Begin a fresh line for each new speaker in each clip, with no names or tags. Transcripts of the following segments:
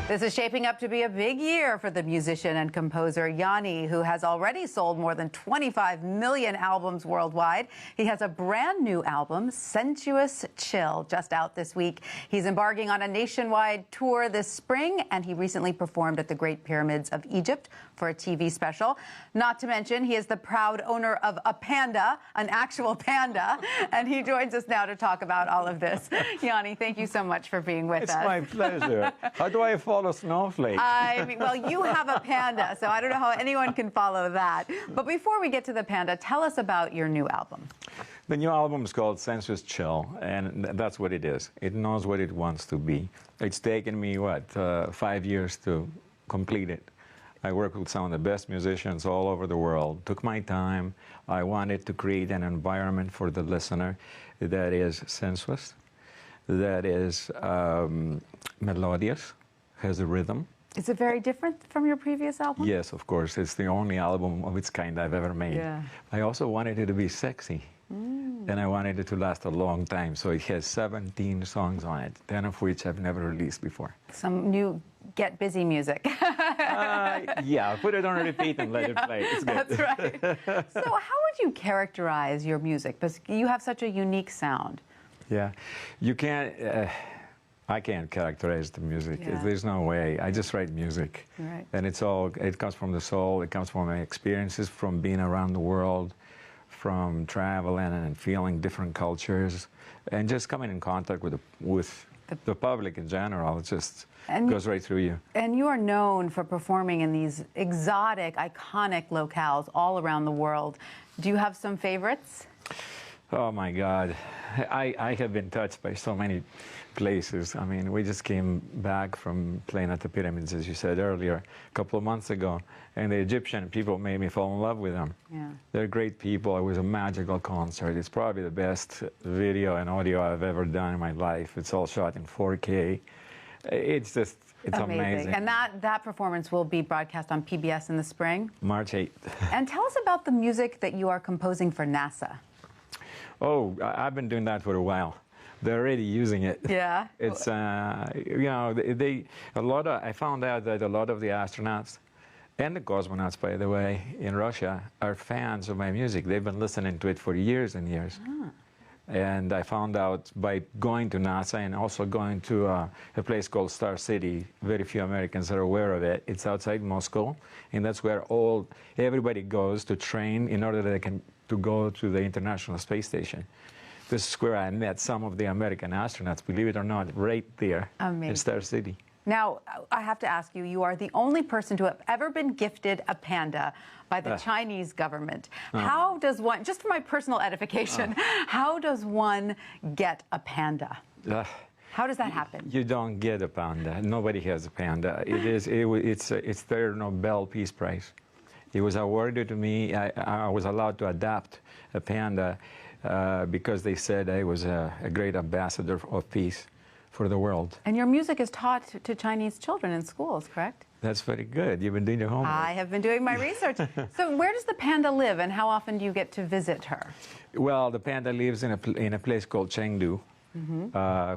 This is shaping up to be a big year for the musician and composer Yanni, who has already sold more than 25 million albums worldwide. He has a brand new album, Sensuous Chill, just out this week. He's embarking on a nationwide tour this spring, and he recently performed at the Great Pyramids of Egypt for a TV special. Not to mention, he is the proud owner of a panda, an actual panda, and he joins us now to talk about all of this. Yanni, thank you so much for being with us.
It's my pleasure. How do I follow Snowflake?
I mean, well, you have a panda, so I don't know how anyone can follow that. But before we get to the panda, tell us about your new album.
The new album is called Sensuous Chill, and that's what it is. It knows what it wants to be. It's taken me, 5 years to complete it. I worked with some of the best musicians all over the world, took my time. I wanted to create an environment for the listener that is sensuous, that is melodious, has a rhythm.
Is it very different from your previous album?
Yes, of course. It's the only album of its kind I've ever made.
Yeah.
I also wanted it to be sexy. And I wanted it to last a long time. So it has 17 songs on it, 10 of which I've never released before.
Some new Get Busy music.
Yeah, put it on repeat and let it play. It's good.
That's right. So how would you characterize your music? Because you have such a unique sound.
Yeah, you can't, I can't characterize the music.
Yeah.
There's no way. I just write music.
Right.
And it comes from the soul. It comes from my experiences, from being around the world, from traveling and feeling different cultures, and just coming in contact with the public in general. It just goes right through you.
And you are known for performing in these exotic, iconic locales all around the world. Do you have some favorites?
Oh my God. I have been touched by so many places. I mean, we just came back from playing at the pyramids, as you said earlier, a couple of months ago, and the Egyptian people made me fall in love with them.
Yeah.
They're great people. It was a magical concert. It's probably the best video and audio I've ever done in my life. It's all shot in 4K. It's amazing.
And that performance will be broadcast on PBS in the spring?
March 8th.
And tell us about the music that you are composing for NASA.
Oh, I've been doing that for a while. They're already using it.
Yeah.
It's you know, I found out that a lot of the astronauts and the cosmonauts, by the way, in Russia are fans of my music. They've been listening to it for years and years. Ah. And I found out by going to NASA and also going to a place called Star City. Very few Americans are aware of it. It's outside Moscow, and that's where everybody goes to train in order that they can to go to the International Space Station. This is where I met some of the American astronauts, believe it or not, right there in Star City.
Now, I have to ask you, you are the only person to have ever been gifted a panda by the Chinese government. How does one, just for my personal edification, how does one get a panda? How does that happen?
You don't get a panda. Nobody has a panda. It's their Nobel Peace Prize. It was awarded to me. I was allowed to adopt a panda because they said I was a great ambassador of peace for the world.
And your music is taught to Chinese children in schools, correct?
That's very good. You've been doing your homework.
I have been doing my research. So where does the panda live, and how often do you get to visit her?
Well, the panda lives in a place called Chengdu,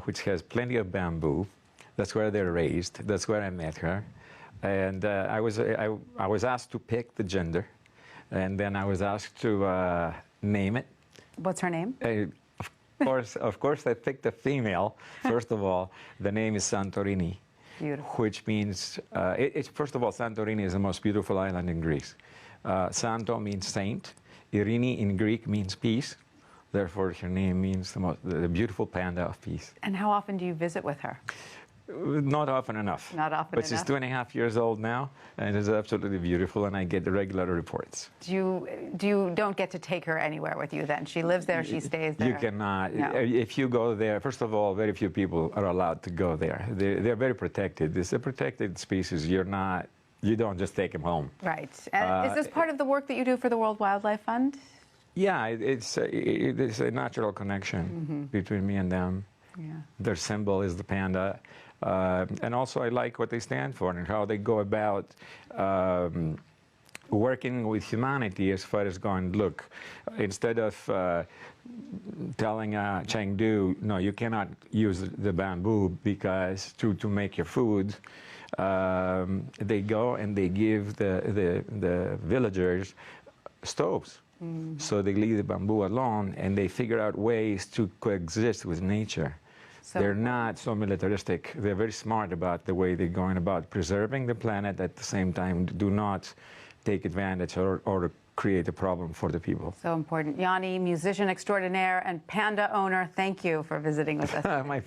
which has plenty of bamboo. That's where they're raised. That's where I met her. And I was asked to pick the gender, and then I was asked to name it.
What's her name?
Of course, I picked a female. First of all, the name is Santorini.
Beautiful.
Which means, first of all, Santorini is the most beautiful island in Greece. Santo means saint. Irini in Greek means peace. Therefore, her name means the beautiful panda of peace.
And how often do you visit with her?
Not often enough.
Not often
but
enough.
She's 2.5 years old now, and it's absolutely beautiful, and I get the regular reports.
You don't get to take her anywhere with you then? She lives there, she stays there?
You cannot.
No.
If you go there, first of all, very few people are allowed to go there. They're very protected. It's a protected species. You don't just take them home.
Right. And is this part of the work that you do for the World Wildlife Fund?
Yeah, it's a natural connection between me and them.
Yeah.
Their symbol is the panda. And also I like what they stand for and how they go about working with humanity as far as going, look, instead of telling Chengdu, no, you cannot use the bamboo because to make your food, they go and they give the villagers stoves. So they leave the bamboo alone, and they figure out ways to coexist with nature.
So
they're not so militaristic. They're very smart about the way they're going about preserving the planet, at the same time do not take advantage or create a problem for the people.
So important. Yanni, musician extraordinaire and panda owner, thank you for visiting with us.
My